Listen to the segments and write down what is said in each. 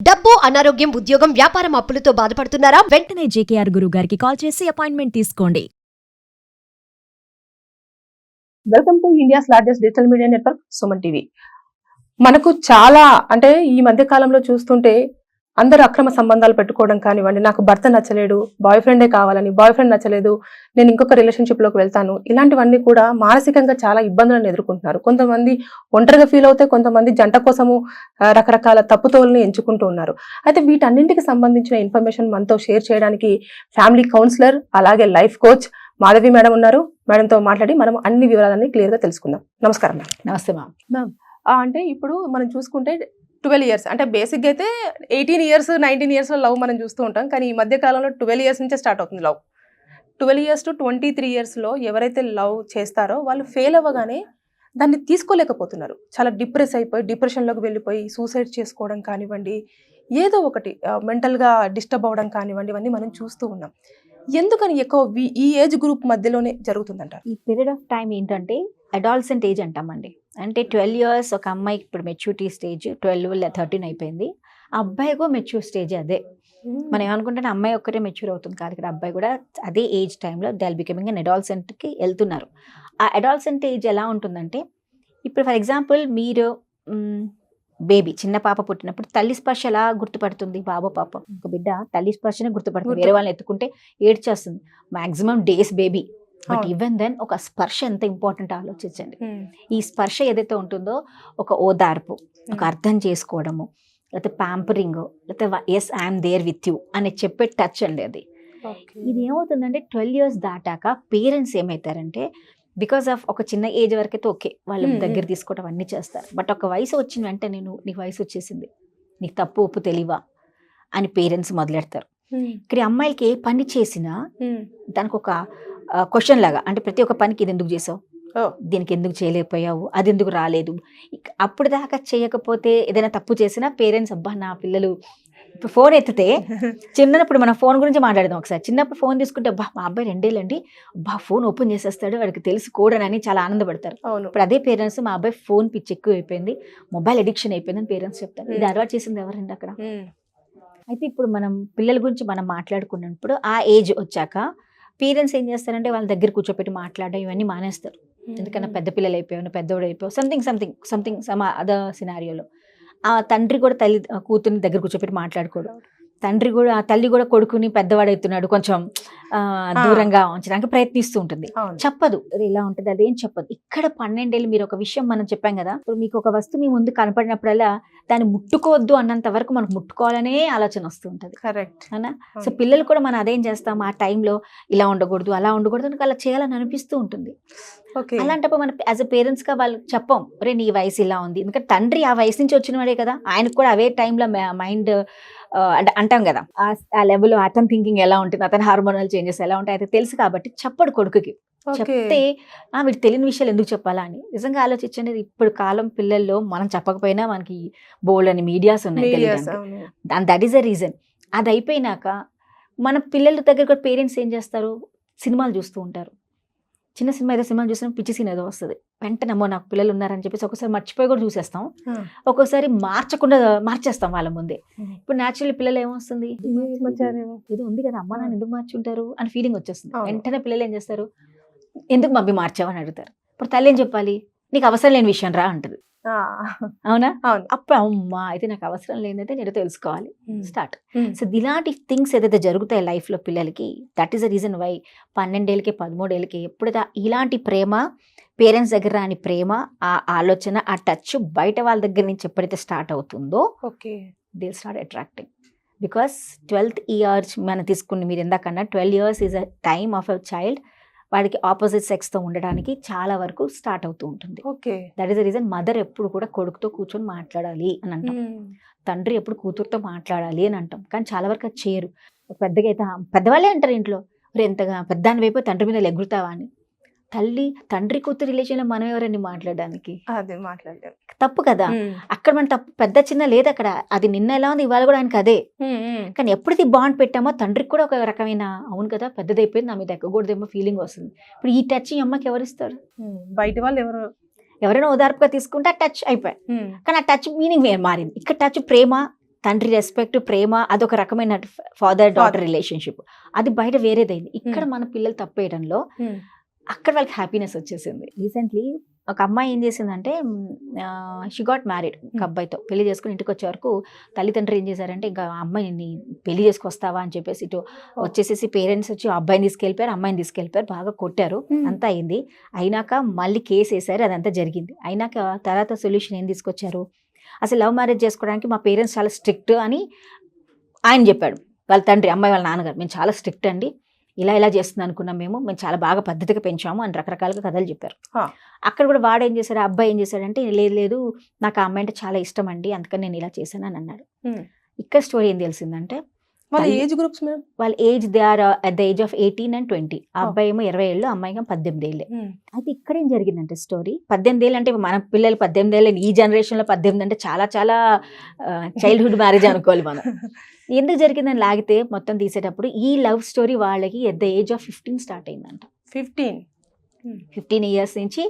డబ్బు, అనారోగ్యం, ఉద్యోగం, వ్యాపారం అప్పులతో బాధపడుతున్నారా? వెంటనే జేకేఆర్ గురువు గారికి కాల్ చేసి అపాయింట్మెంట్ తీసుకోండి. Welcome to India's largest digital media network Suman TV. మనకు చాలా అంటే ఈ మధ్య కాలంలో చూస్తుంటే అందరూ అక్రమ సంబంధాలు పెట్టుకోవడం కానివ్వండి, నాకు భర్త నచ్చలేడు, బాయ్ ఫ్రెండే కావాలని, బాయ్ ఫ్రెండ్ నచ్చలేదు, నేను ఇంకొక రిలేషన్షిప్ లోకి వెళ్తాను, ఇలాంటివన్నీ కూడా మానసికంగా చాలా ఇబ్బందులను ఎదుర్కొంటున్నారు. కొంతమంది ఒంటరిగా ఫీల్ అవుతే, కొంతమంది జంట కోసము రకరకాల తప్పుతోల్ని ఎంచుకుంటూ ఉన్నారు. అయితే వీటన్నింటికి సంబంధించిన ఇన్ఫర్మేషన్ మనతో షేర్ చేయడానికి ఫ్యామిలీ కౌన్సిలర్ అలాగే లైఫ్ కోచ్ మాధవి మేడం ఉన్నారు. మేడంతో మాట్లాడి మనం అన్ని వివరాలన్నీ క్లియర్ గా తెలుసుకుందాం. నమస్కారం మ్యామ్. నమస్తే మ్యామ్. అంటే ఇప్పుడు మనం చూసుకుంటే 12 ఇయర్స్ అంటే బేసిక్గా అయితే 18 ఇయర్స్ 19 ఇయర్స్లో లవ్ మనం చూస్తూ ఉంటాం. కానీ ఈ మధ్య కాలంలో 12 ఇయర్స్ నుంచే స్టార్ట్ అవుతుంది లవ్. 12 ఇయర్స్ టు 23 ఇయర్స్లో ఎవరైతే లవ్ చేస్తారో వాళ్ళు ఫెయిల్ అవ్వగానే దాన్ని తీసుకోలేకపోతున్నారు. చాలా డిప్రెస్ అయిపోయి డిప్రెషన్లోకి వెళ్ళిపోయి సూసైడ్ చేసుకోవడం కానివ్వండి, ఏదో ఒకటి మెంటల్గా డిస్టర్బ్ అవ్వడం కానివ్వండి, ఇవన్నీ మనం చూస్తూ ఉన్నాం. ఎందుకని ఎక్కువ ఈ ఏజ్ గ్రూప్ మధ్యలోనే జరుగుతుందంటారు? ఈ పీరియడ్ ఆఫ్ టైం ఏంటంటే అడాల్సెంట్ ఏజ్ అంటామండి. అంటే 12 ఇయర్స్ ఒక అమ్మాయికి ఇప్పుడు మెచ్యూరిటీ స్టేజ్ 12 13 అయిపోయింది. ఆ అబ్బాయికో మెచ్యూర్ స్టేజ్ అదే. మనం ఏమనుకుంటే అమ్మాయి ఒక్కటే మెచ్యూర్ అవుతుంది కాదు, ఇక్కడ అబ్బాయి కూడా అదే ఏజ్ టైంలో దే ఆర్ బికమింగ్ అన్ అడాల్సెంట్కి వెళ్తున్నారు. ఆ అడాల్సెంట్ ఏజ్ ఎలా ఉంటుందంటే, ఇప్పుడు ఫర్ ఎగ్జాంపుల్ మీరు బేబీ చిన్న పాప పుట్టినప్పుడు తల్లి స్పర్శ ఎలా గుర్తుపడుతుంది? బాబో పాప ఒక బిడ్డ తల్లి స్పర్శనే గుర్తుపడుతుంది. వేరే వాళ్ళని ఎత్తుకుంటే ఏడ్చేస్తుంది. Maximum days baby. But even then ఒక స్పర్శ ఎంత ఇంపార్టెంట్ ఆలోచించండి. ఈ స్పర్శ ఏదైతే ఉంటుందో ఒక ఓదార్పు, ఒక అర్థం చేసుకోవడము, లేకపోతే ప్యాంపరింగ్, లేకపోతే yes I'm there with you అని చెప్పే టచ్ అండి అది. ఇది ఏమవుతుందంటే 12 ఇయర్స్ దాటాక పేరెంట్స్ ఏమవుతారంటే, బికాస్ ఆఫ్ ఒక చిన్న ఏజ్ వరకు అయితే ఓకే వాళ్ళు దగ్గర తీసుకోవడం అన్నీ చేస్తారు. బట్ ఒక వయసు వచ్చిన వెంటనే నీకు వయసు వచ్చేసింది, నీకు తప్పు ఒప్పు తెలియవా అని పేరెంట్స్ మొదలెడతారు. ఇక్కడ అమ్మాయిలకి ఏ పని చేసినా దానికి ఒక క్వశ్చన్ లాగా, అంటే ప్రతి ఒక్క పనికి ఇది ఎందుకు చేసావు, దీనికి ఎందుకు చేయలేకపోయావు, అది ఎందుకు రాలేదు. అప్పుడు దాకా చేయకపోతే ఏదైనా తప్పు చేసినా పేరెంట్స్ అబ్బా నా పిల్లలు ఇప్పుడు ఫోన్ ఎత్తితే చిన్నప్పుడు మనం ఫోన్ గురించి మాట్లాడదాం ఒకసారి. చిన్నప్పుడు ఫోన్ తీసుకుంటే అబ్బా మా అబ్బాయి 2 ఏళ్ళండి, అబ్బా ఫోన్ ఓపెన్ చేసేస్తాడు, వాడికి తెలిసి కూడనని చాలా ఆనందపడతారు. ఇప్పుడు అదే పేరెంట్స్ మా అబ్బాయి ఫోన్ పిచ్చి ఎక్కువ అయిపోయింది, మొబైల్ అడిక్షన్ అయిపోయిందని పేరెంట్స్ చెప్తారు. ఇది అలవాటు చేసింది ఎవరండి అక్కడ? అయితే ఇప్పుడు మనం పిల్లల గురించి మనం మాట్లాడుకున్నప్పుడు ఆ ఏజ్ వచ్చాక పేరెంట్స్ ఏం చేస్తారంటే వాళ్ళ దగ్గర కూర్చోపెట్టి మాట్లాడడం ఇవన్నీ మానేస్తారు. ఎందుకన్నా పెద్ద పిల్లలు అయిపోయావు, పెద్దోడు అయిపోయావు, సంథింగ్ సమ్ అదర్ సినారియోలో ఆ తండ్రి కూడా కూతుర్ని దగ్గర కూర్చోపెట్టి మాట్లాడుకోడు. తల్లి కూడా కొడుకుని పెద్దవాడవుతున్నాడు కొంచెం దూరంగా ఉంచడానికి ప్రయత్నిస్తూ ఉంటుంది. చెప్పదు ఇలా ఉంటుంది, అదేం చెప్పదు. ఇక్కడ 12 ఏళ్ళు మీరు ఒక విషయం మనం చెప్పాం కదా, ఇప్పుడు మీకు ఒక వస్తువు మీ ముందు కనపడినప్పుడల్లా దాన్ని ముట్టుకోవద్దు అన్నంత వరకు మనకు ముట్టుకోవాలనే ఆలోచన వస్తూ ఉంటుంది. కరెక్ట్ అవునా? సో పిల్లలు కూడా మనం అదేం చేస్తాం, ఆ టైంలో ఇలా ఉండకూడదు అలా ఉండకూడదు అలా చేయాలని అనిపిస్తూ ఉంటుంది. అలాంటప్పుడు మనం యాజ్ అ పేరెంట్స్ గా వాళ్ళు చెప్పం, రే నీ వయసు ఇలా ఉంది. ఎందుకంటే తండ్రి ఆ వయసు నుంచి వచ్చిన వాడే కదా, ఆయనకు కూడా అవే టైంలో మైండ్ అంటే అంటాం కదా ఆ లెవెల్ అతని థింకింగ్ ఎలా ఉంటుంది, అతని హార్మోనల్ చేంజెస్ ఎలా ఉంటాయి అయితే తెలుసు కాబట్టి చెప్పడు కొడుకుకి. చెప్తే వీడు తెలియని విషయాలు ఎందుకు చెప్పాలా అని నిజంగా ఆలోచించండి. ఇప్పుడు కాలం పిల్లల్లో మనం చెప్పకపోయినా మనకి బోల్డ్ అని మీడియాస్ ఉన్నాయి, దట్ ఈస్ అ రీజన్. అది అయిపోయినాక మన పిల్లల దగ్గర కూడా పేరెంట్స్ ఏం చేస్తారు, సినిమాలు చూస్తూ ఉంటారు. చిన్న సినిమా ఏదో సినిమా చూసినా పిచ్చి సీన్ ఏదో వస్తుంది, వెంటనే అమ్మో నాకు పిల్లలు ఉన్నారని చెప్పేసి ఒకసారి మర్చిపోయి కూడా చూసేస్తాం, ఒక్కోసారి మార్చేస్తాం వాళ్ళ ముందే. ఇప్పుడు న్యాచురల్ పిల్లలు ఏమొస్తుంది, ఏదో ఉంది కదా అమ్మ నాన్న ఎందుకు మార్చుంటారు అని ఫీలింగ్ వచ్చేస్తుంది. వెంటనే పిల్లలు ఏం చేస్తారు, ఎందుకు మమ్మీ మార్చావని అడుగుతారు. ఇప్పుడు తల్లి ఏం చెప్పాలి, నీకు అవసరం లేని విషయం రా అంటది. అవునా? అప్పుడు అమ్మా అయితే నాకు అవసరం లేదైతే నేను తెలుసుకోవాలి స్టార్ట్. సో ఇలాంటి థింగ్స్ ఏదైతే జరుగుతాయి లైఫ్ లో పిల్లలకి, that is the reason why 12 ఏళ్ళకి 13 ఏళ్ళకి ఎప్పుడైతే ఇలాంటి ప్రేమ పేరెంట్స్ దగ్గర రాని ప్రేమ, ఆ ఆలోచన, ఆ టచ్ బయట వాళ్ళ దగ్గర నుంచి ఎప్పుడైతే స్టార్ట్ అవుతుందో they start attracting. Because 12th years మనం తీసుకుని మీరు ఎందాకన్నా 12 years is a time of a child, వాడికి ఆపోజిట్ సెక్స్ తో ఉండడానికి చాలా వరకు స్టార్ట్ అవుతూ ఉంటుంది. That is the reason mother ఎప్పుడు కూడా కొడుకుతో కూర్చొని మాట్లాడాలి అని అంటాం, తండ్రి ఎప్పుడు కూతురుతో మాట్లాడాలి అని అంటాం. కానీ చాలా వరకు అది చేయరు. పెద్దగా అయితే పెద్దవాళ్ళే అంటారు ఇంట్లో, ఎంతగా పెద్దాన్ని వైపు తండ్రి మీద ఎగురుతావా అని. తండ్రి కూతురు రిలేషన్ లో మనం ఎవరండి మాట్లాడడానికి? తప్పు కదా. అక్కడ మన తప్పు పెద్ద చిన్న లేదు అక్కడ, అది నిన్న ఎలా ఉంది ఇవాళ కూడా ఆయనకి అదే. కానీ ఎప్పుడైతే బాండ్ పెట్టామో తండ్రికి కూడా ఒక రకమైన అవును కదా పెద్దదైపోయింది నా మీద ఎక్కకూడదేమో ఫీలింగ్ వస్తుంది. ఇప్పుడు ఈ టచ్ ఈ అమ్మకి ఎవరిస్తారు? బయట వాళ్ళు ఎవరైనా ఓదార్పుగా తీసుకుంటే ఆ టచ్ అయిపోయాయి. కానీ ఆ టచ్ మీనింగ్ మారింది. ఇక్కడ టచ్ ప్రేమ, తండ్రి రెస్పెక్ట్, ప్రేమ అదొక రకమైన ఫాదర్ డాటర్ రిలేషన్షిప్, అది బయట వేరేదైంది. ఇక్కడ మన పిల్లలు తప్పేయడంలో అక్కడ వాళ్ళకి హ్యాపీనెస్ వచ్చేసింది. రీసెంట్లీ ఒక అమ్మాయి ఏం చేసిందంటే షీ గాట్ మ్యారీడ్, ఒక అబ్బాయితో పెళ్లి చేసుకుని ఇంటికి వచ్చే వరకు తల్లిదండ్రులు ఏం చేశారంటే ఇంకా అమ్మాయిని పెళ్లి చేసుకొస్తావా అని చెప్పేసి ఇటు వచ్చేసేసి పేరెంట్స్ వచ్చి అబ్బాయిని తీసుకెళ్ళిపోయారు, అమ్మాయిని తీసుకెళ్ళిపోయారు, బాగా కొట్టారు, అంతా అయింది. అయినాక మళ్ళీ కేసు వేసారు, అదంతా జరిగింది. అయినాక తర్వాత సొల్యూషన్ ఏం తీసుకొచ్చారు, అసలు లవ్ మ్యారేజ్ చేసుకోవడానికి మా పేరెంట్స్ చాలా స్ట్రిక్ట్ అని ఆయన చెప్పాడు. వాళ్ళ తండ్రి, అమ్మాయి వాళ్ళ నాన్నగారు, మేము చాలా స్ట్రిక్ట్ అండి, ఇలా చేస్తుంది అనుకున్నాం, మేము చాలా బాగా పద్ధతిగా పెంచాము అని రకరకాలుగా కథలు చెప్పారు. అక్కడ కూడా వాడు ఏం చేశాడు, అబ్బాయి ఏం చేశాడంటే లేదు నాకు ఆ అమ్మాయి అంటే చాలా ఇష్టం అండి, అందుకని నేను ఇలా చేశాను అని అన్నాడు. ఇక్కడ స్టోరీ ఏం తెలిసిందంటే వాళ్ళ ఏజ్ గ్రూప్స్ వాళ్ళ age they are at the age of 18 and 20. ఆ అబ్బాయి ఏమో 20 ఏళ్ళు, అమ్మాయి 18 ఏళ్ళే. అయితే ఇక్కడ ఏం జరిగిందంటే స్టోరీ 18 ఏళ్ళు అంటే మన పిల్లలు 18 ఏళ్ళు, ఈ జనరేషన్ లో 18 అంటే చాలా చాలా చైల్డ్హుడ్ మ్యారేజ్ అనుకోవాలి మనం. ఎందుకు జరిగిందని లాగితే మొత్తం తీసేటప్పుడు ఈ లవ్ స్టోరీ వాళ్ళకి at the age of 15 start అయిందంట. 15 ఇయర్స్ నుంచి,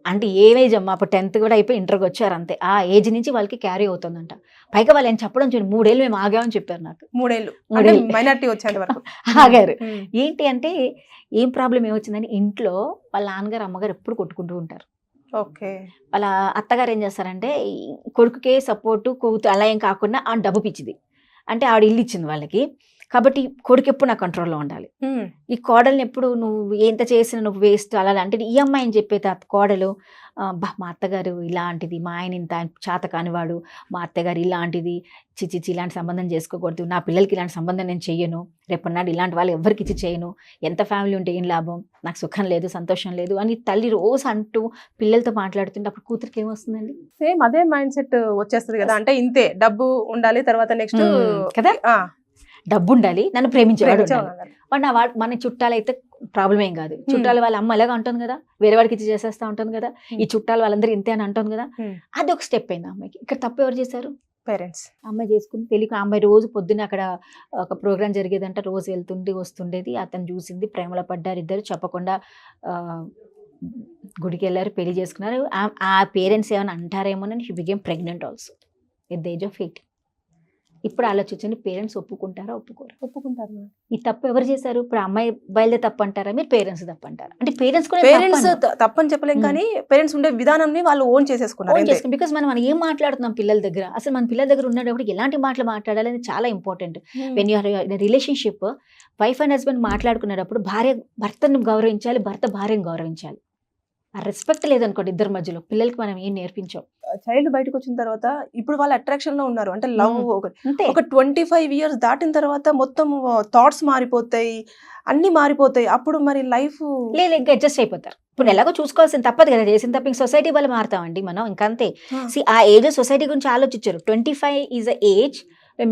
అంటే ఏ ఏజ్ అమ్మా, అప్పుడు 10th కూడా అయిపోయి ఇంటర్కి వచ్చారు అంతే, ఆ ఏజ్ నుంచి వాళ్ళకి క్యారీ అవుతుందంట. పైగా వాళ్ళు ఏం చెప్పడం చూడండి, 3 ఏళ్ళు మేము ఆగామని చెప్పారు నాకు. 3 ఏళ్ళు మైనారిటీ వచ్చేంత వరకు ఆగారు. ఏంటి అంటే ఏం ప్రాబ్లం ఏమొచ్చిందని, ఇంట్లో వాళ్ళ నాన్నగారు అమ్మగారు ఎప్పుడు కొట్టుకుంటూ ఉంటారు. ఓకే. వాళ్ళ అత్తగారు ఏం చేస్తారంటే కొడుకుకే సపోర్టు, కూతురు అలా ఏం కాకుండా ఆ డబ్బు పిచ్చిది, అంటే ఆవిడ ఇల్లు ఇచ్చింది వాళ్ళకి, కాబట్టి కొడుకు ఎప్పుడు నా కంట్రోల్లో ఉండాలి. ఈ కోడల్ని ఎప్పుడు నువ్వు ఎంత చేసినా నువ్వు వేస్ట్ అలా అంటే ఈ అమ్మాయిని చెప్పేది కోడలు, మా అత్తగారు ఇలాంటిది, మా ఆయన ఇంత చేత కానివాడు, మా అత్తగారు ఇలాంటిది, చిచి ఇలాంటి సంబంధం చేసుకోకూడదు, నా పిల్లలకి ఇలాంటి సంబంధం నేను చెయ్యను, రేపన్నాడు ఇలాంటి వాళ్ళు ఎవరికి ఇచ్చి చేయను, ఎంత ఫ్యామిలీ ఉంటే ఏం లాభం, నాకు సుఖం లేదు, సంతోషం లేదు అని తల్లి రోజు అంటూ పిల్లలతో మాట్లాడుతుంటే అప్పుడు కూతురికి ఏమొస్తుందండి, సేమ్ అదే మైండ్ సెట్ వచ్చేస్తుంది కదా. అంటే ఇంతే, డబ్బు ఉండాలి, తర్వాత నెక్స్ట్ కదా, డబ్బు ఉండాలి, నన్ను ప్రేమించేవాడు వాడు మన చుట్టాలైతే ప్రాబ్లం ఏం కాదు. చుట్టాలు వాళ్ళ అమ్మ ఎలాగ ఉంటుంది కదా, వేరే వాడికి ఇచ్చి చేసేస్తా ఉంటుంది కదా, ఈ చుట్టాలు వాళ్ళందరూ ఇంతే అని అంటుంది కదా, అది ఒక స్టెప్ అయింది అమ్మాయికి. ఇక్కడ తప్పు ఎవరు చేశారు, పేరెంట్స్. అమ్మాయి చేసుకుని తెలియక అమ్మాయి రోజు పొద్దున్న అక్కడ ఒక ప్రోగ్రామ్ జరిగేదంట, రోజు వెళ్తుండి వస్తుండేది, అతను చూసింది, ప్రేమలో పడ్డారు ఇద్దరు, చెప్పకుండా గుడికి వెళ్ళారు, పెళ్లి చేసుకున్నారు. ఆ పేరెంట్స్ ఏమైనా అంటారేమోనని she became pregnant also at the age of 18. ఇప్పుడు ఆలోచించండి, పేరెంట్స్ ఒప్పుకుంటారా, ఒప్పుకుంటారు. ఈ తప్పు ఎవరు చేశారు, ఇప్పుడు అమ్మాయి బయలుదే తప్పు అంటారా, మీరు పేరెంట్స్ తప్పు అంటారా? అంటే పేరెంట్స్ తప్పని చెప్పలేం, కానీ పేరెంట్స్ ఉండే విధానాన్ని వాళ్ళు ఓన్ చేసేసుకున్నారు. బికాస్ మనం ఏం మాట్లాడుతున్నాం పిల్లల దగ్గర, అసలు మన పిల్లల దగ్గర ఉన్నప్పుడు ఎలాంటి మాటలు మాట్లాడాలి అనేది చాలా important. When you're in relationship, wife and husband మాట్లాడుకునేటప్పుడు భార్య భర్తను గౌరవించాలి, భర్త భార్యను గౌరవించాలి. ఆ రెస్పెక్ట్ లేదనుకోండి ఇద్దరి మధ్యలో, పిల్లలకి మనం ఏం నేర్పించాం. చైల్డ్ బయటకు వచ్చిన తర్వాత ఇప్పుడు వాళ్ళ అట్రాక్షన్ లో ఉన్నారు, అంటే లవ్ ఒక 25 years దాటిన తర్వాత మొత్తం థాట్స్ మారిపోతాయి, అన్ని మారిపోతాయి. అప్పుడు మరి లైఫ్ లేదు, ఇంకా అడ్జస్ట్ అయిపోతారు. ఇప్పుడు ఎలాగో చూసుకోవాల్సిన తప్పదు కదా, చేసిన తప్ప ఇంక సొసైటీ వల్ల మారుతామండి మనం, ఇంకంతే. ఆ ఏజ్ సొసైటీ గురించి ఆలోచించారు. 25 ఈజ్ అ ఏజ్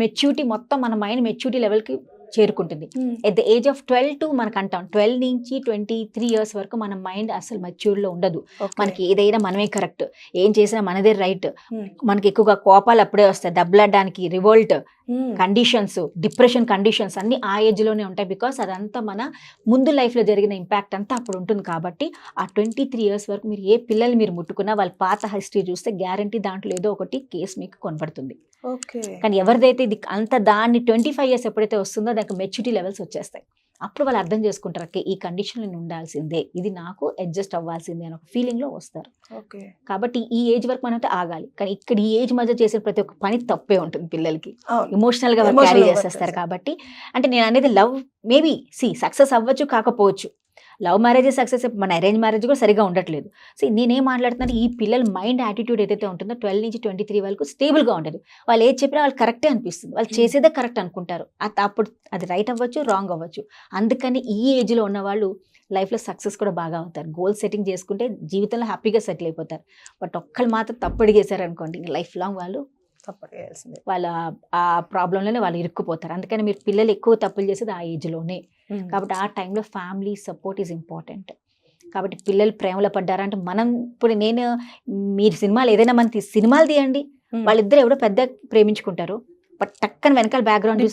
మెచ్యూరిటీ, మొత్తం మన మైండ్ మెచ్యూరిటీ లెవెల్కి చేరుకుంటుంది. ఎట్ ద ఏజ్ ఆఫ్ 12 మనకు అంటాం, 12 నుంచి 23 years వరకు మన మైండ్ అసలు మెచ్యూర్ లో ఉండదు. మనకి ఏదైనా మనమే కరెక్ట్, ఏం చేసినా మనదే రైట్. మనకి ఎక్కువగా కోపాలు అప్పుడే వస్తాయి, దెబ్బలాడడానికి, రివోల్ట్ కండిషన్స్, డిప్రెషన్ కండిషన్స్ అన్ని ఆ ఏజ్ లోనే ఉంటాయి. బికాస్ అదంతా మన ముందు లైఫ్ లో జరిగిన ఇంపాక్ట్ అంతా అప్పుడు ఉంటుంది. కాబట్టి ఆ 23 years వరకు మీరు ఏ పిల్లలు మీరు ముట్టుకున్నా వాళ్ళ పాత హిస్టరీ చూస్తే గ్యారంటీ దాంట్లో ఏదో ఒకటి కేసు మీకు కనబడుతుంది. కానీ ఎవరిదైతే ఇది అంత దాన్ని 25 years ఎప్పుడైతే వస్తుందో దానికి మెచ్యూరిటీ లెవెల్స్ వచ్చేస్తాయి. అప్పుడు వాళ్ళు అర్థం చేసుకుంటారు, ఈ కండిషన్ నేను ఉండాల్సిందే, ఇది నాకు అడ్జస్ట్ అవ్వాల్సిందే అని ఒక ఫీలింగ్ లో వస్తారు. కాబట్టి ఈ ఏజ్ వరకు మనం అయితే ఆగాలి. కానీ ఇక్కడ ఈ ఏజ్ మధ్య చేసిన ప్రతి ఒక్క పని తప్పే ఉంటుంది, పిల్లలకి ఎమోషనల్ గా క్యారీ చేసేస్తారు. కాబట్టి అంటే నేను అనేది లవ్ మేబీ సక్సెస్ అవ్వచ్చు, కాకపోవచ్చు. లవ్ మ్యారేజ్ సక్సెస్, మన అరేంజ్ మ్యారేజ్ కూడా సరిగా ఉండట్లేదు. నేనేం మాట్లాడుతున్నాను, ఈ పిల్లల మైండ్ యాటిట్యూడ్ ఏదైతే ఉంటుందో 12 నుంచి 23 వరకు స్టేబుల్గా ఉంటుంది. వాళ్ళు ఏది చెప్పినా వాళ్ళు కరెక్టే అనిపిస్తుంది, వాళ్ళు చేసేదే కరెక్ట్ అనుకుంటారు. అప్పుడు అది రైట్ అవ్వచ్చు, రాంగ్ అవ్వచ్చు. అందుకని ఈ ఏజ్లో ఉన్న వాళ్ళు లైఫ్లో సక్సెస్ కూడా బాగా అవుతారు. గోల్ సెట్టింగ్ చేసుకుంటే జీవితంలో హ్యాపీగా సెటిల్ అయిపోతారు. బట్ ఒక్కళ్ళు మాత్రం తప్పు అడిగేశారు అనుకోండి, లైఫ్ లాంగ్ వాళ్ళు వాళ్ళ ఆ ప్రాబ్లంలోనే వాళ్ళు ఇరుక్కుపోతారు. అందుకని మీరు పిల్లలు ఎక్కువ తప్పులు చేసేది ఆ ఏజ్లోనే. కాబట్టి ఆ టైంలో ఫ్యామిలీ సపోర్ట్ ఈజ్ ఇంపార్టెంట్. కాబట్టి పిల్లలు ప్రేమలో పడ్డారంటే మనం ఇప్పుడు మీరు సినిమాలు ఏదైనా మన సినిమాలు తీయండి, వాళ్ళిద్దరు ఎవరో పెద్ద ప్రేమించుకుంటారు, బట్ టక్కన వెనకాల బ్యాక్గ్రౌండ్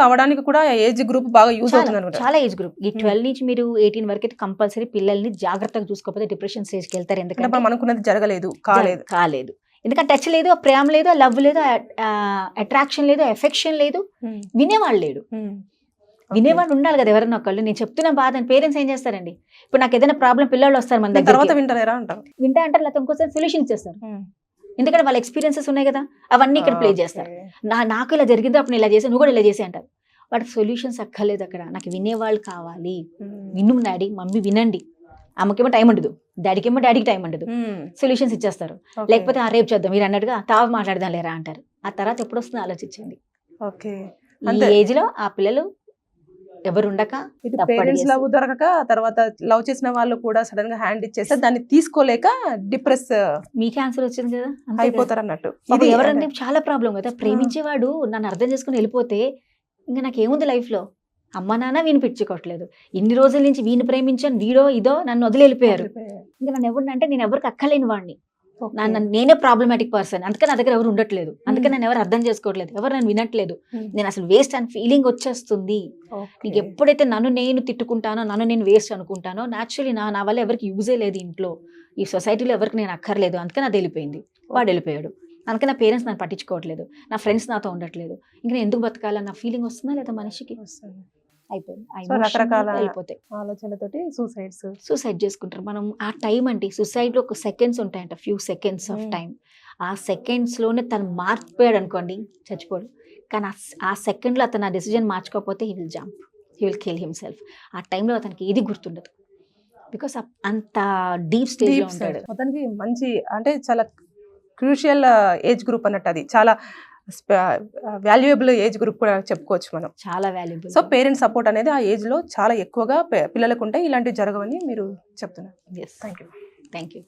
అవడానికి కూడా ఏజ్ గ్రూప్ బాగా యూజ్ అవుతుంది. చాలా ఏజ్ గ్రూప్. ఈ 12 నుంచి మీరు 18 వరకు అయితే కంపల్సరీ పిల్లల్ని జాగ్రత్తగా చూసుకోకపోతే డిప్రెషన్ స్టేజ్కి వెళ్తారు. ఎందుకంటే అనుకున్నది జరగలేదు, కాలేదు. ఎందుకంటే టచ్ లేదు, ఆ ప్రేమ లేదు, ఆ లవ్ లేదు, అట్రాక్షన్ లేదు, ఎఫెక్షన్ లేదు, వినేవాళ్ళు లేడు. వినేవాడు ఉండాలి కదా ఎవరన్నా ఒకళ్ళు. నేను చెప్తున్న బాధ పేరెంట్స్ ఏం చేస్తారండి, ఇప్పుడు నాకు ఏదైనా ప్రాబ్లం పిల్లలు వస్తారు మన తర్వాత దగ్గర, వింటారా అంటారు. వింటా అంటారు, లేకపోతే ఇంకోసారి సొల్యూషన్ ఇచ్చేస్తారు. ఎందుకంటే వాళ్ళ ఎక్స్పీరియన్సెస్ ఉన్నాయి కదా, అవన్నీ ఇక్కడ ప్లే చేస్తారు. నాకు ఇలా జరిగిందో అప్పుడు ఇలా చేసి, నువ్వు కూడా ఇలా చేసి అంటారు. వాటికి సొల్యూషన్స్ అక్కర్లేదు అక్కడ. నాకు వినేవాళ్ళు కావాలి. విను డాడీ, మమ్మీ వినండి. అమ్మకేమో టైం ఉండదు, డాడీకి టైం ఉండదు, సొల్యూషన్స్ ఇచ్చేస్తారు. లేకపోతే ఆ రేపు చేద్దాం, మీరు అన్నట్టుగా తావు మాట్లాడదాం లేరా అంటారు. ఆ తర్వాత ఎప్పుడు వస్తుందో ఆలోచించండి. ఈ ఏజ్ లో ఆ పిల్లలు ఎవరు ఉండక, పేరెంట్స్ లవ్ దొరకక, తర్వాత లవ్ చేసిన వాళ్ళు కూడా సడన్ గా హ్యాండ్ ఇచ్చేస్తే దాన్ని తీసుకోలేక డిప్రెస్ మీ క్యాన్సర్ వచ్చింది కదా అయిపోతారు అన్నట్టు. ఇది ఎవరంటే చాలా ప్రాబ్లం కదా. ప్రేమించేవాడు నన్ను అర్థం చేసుకుని వెళ్ళిపోతే ఇంకా నాకేముంది లైఫ్ లో. అమ్మ నాన్న వినిపించుకోవట్లేదు, ఇన్ని రోజుల నుంచి వీని ప్రేమించాను, వీడో ఇదో నన్ను వదిలి వెళ్ళిపోయారు. ఇంకా నన్ను ఎవరినంటే నేను ఎవరికి అక్కలేని వాడిని, నేనే ప్రాబ్లమాటిక్ పర్సన్. అందుకని నా దగ్గర ఎవరు ఉండట్లేదు, అందుకని నేను ఎవరు అర్థం చేసుకోవట్లేదు, ఎవరు నన్ను వినట్లేదు, నేను అసలు వేస్ట్ అని ఫీలింగ్ వచ్చేస్తుంది. నీకు ఎప్పుడైతే నన్ను నేను తిట్టుకుంటానో, నన్ను నేను వేస్ట్ అనుకుంటానో, న్యాచురలీ నా వల్ల ఎవరికి యూజే లేదు ఇంట్లో, ఈ సొసైటీలో ఎవరికి నేను అక్కర్లేదు, అందుకని అది వెళ్ళిపోయింది. వాడు వెళ్ళిపోయాడు, అందుకని నా పేరెంట్స్ నన్ను పట్టించుకోవట్లేదు, నా ఫ్రెండ్స్ నాతో ఉండట్లేదు, ఇంకా నేను ఎందుకు బతకాలన్న ఫీలింగ్ వస్తుందా లేదా మనిషికి? అయిపోయింది. రకరకాల అయిపోతాయి ఆలోచనలతోటి సూసైడ్ చేసుకుంటారు. మనం ఆ టైం అంటే సూసైడ్ లో ఒక సెకండ్స్ ఉంటాయంట, ఫ్యూ సెకండ్స్ ఆఫ్ టైం. ఆ సెకండ్స్ లోనే తను మార్చిపోయాడు అనుకోండి, చచ్చిపోడు. కానీ ఆ సెకండ్ లో అతను ఆ డెసిజన్ మార్చుకోకపోతే he will jump, he will kill himself. ఆ టైంలో అతనికి ఏది గుర్తుండదు, బికాస్ అంత డీప్ స్టేజ్ లో ఉంటాడు. అతనికి మంచి అంటే చాలా క్రూషియల్ ఏజ్ గ్రూప్ అన్నట్టు, అది చాలా వాల్యుయబుల్ ఏజ్ గ్రూప్ కూడా చెప్పుకోవచ్చు మనం. చాలా వాల్యుబుల్. సో పేరెంట్స్ సపోర్ట్ అనేది ఆ ఏజ్ లో చాలా ఎక్కువగా పిల్లలకు ఉంటే ఇలాంటివి జరగవని మీరు చెప్తున్నారు. Thank you.